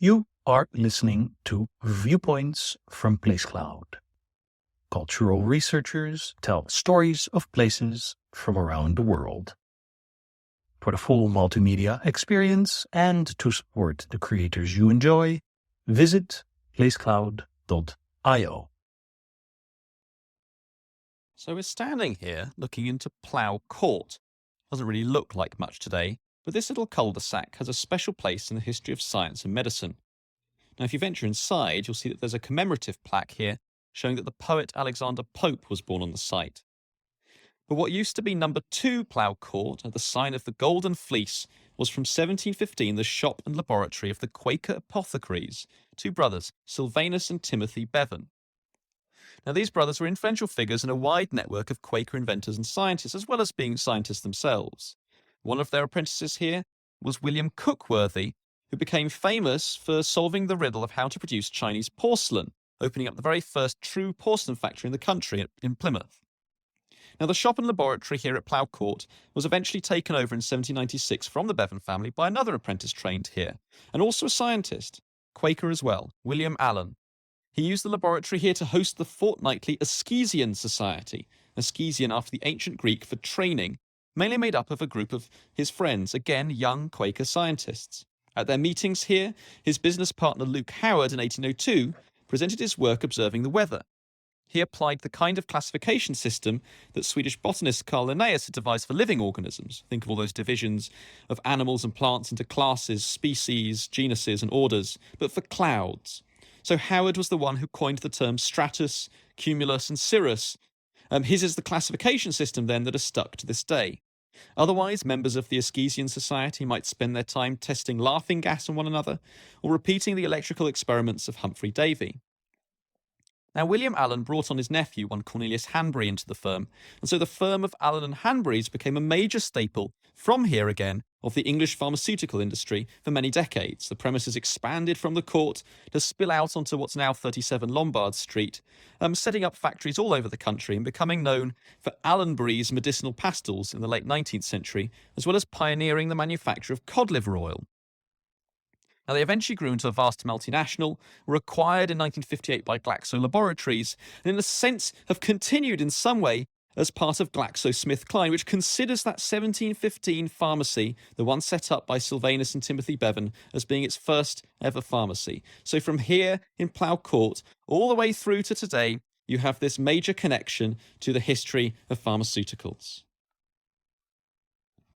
You are listening to Viewpoints from Place Cloud. Cultural researchers tell stories of places from around the world. For the full multimedia experience and to support the creators you enjoy, visit placecloud.io. So we're standing here looking into Plough Court. Doesn't really look like much today, but this little cul-de-sac has a special place in the history of science and medicine. Now, if you venture inside, you'll see that there's a commemorative plaque here showing that the poet Alexander Pope was born on the site. But what used to be number 2 Plough Court, at the sign of the Golden Fleece, was from 1715 the shop and laboratory of the Quaker apothecaries, two brothers, Sylvanus and Timothy Bevan. Now, these brothers were influential figures in a wide network of Quaker inventors and scientists, as well as being scientists themselves. One of their apprentices here was William Cookworthy, who became famous for solving the riddle of how to produce Chinese porcelain, opening up the very first true porcelain factory in the country in Plymouth. Now, the shop and laboratory here at Plough Court was eventually taken over in 1796 from the Bevan family by another apprentice trained here, and also a scientist, Quaker as well, William Allen. He used the laboratory here to host the fortnightly Askesian Society, Askesian after the ancient Greek for training, mainly made up of a group of his friends, again young Quaker scientists. At their meetings here, his business partner Luke Howard in 1802 presented his work observing the weather. He applied the kind of classification system that Swedish botanist Carl Linnaeus had devised for living organisms. Think of all those divisions of animals and plants into classes, species, genuses, and orders, but for clouds. So Howard was the one who coined the terms stratus, cumulus, and cirrus. His is the classification system then that has stuck to this day. Otherwise, members of the Askesian Society might spend their time testing laughing gas on one another or repeating the electrical experiments of Humphrey Davy. Now, William Allen brought on his nephew, one Cornelius Hanbury, into the firm, and so the firm of Allen and Hanburys became a major staple from here again of the English pharmaceutical industry for many decades. The premises expanded from the court to spill out onto what's now 37 Lombard Street, setting up factories all over the country and becoming known for Allenbury's medicinal pastils in the late 19th century, as well as pioneering the manufacture of cod liver oil. Now, they eventually grew into a vast multinational, were acquired in 1958 by Glaxo Laboratories, and in a sense have continued in some way as part of Glaxo Smith Kline, which considers that 1715 pharmacy, the one set up by Sylvanus and Timothy Bevan, as being its first ever pharmacy. So from here in Plough Court, all the way through to today, you have this major connection to the history of pharmaceuticals.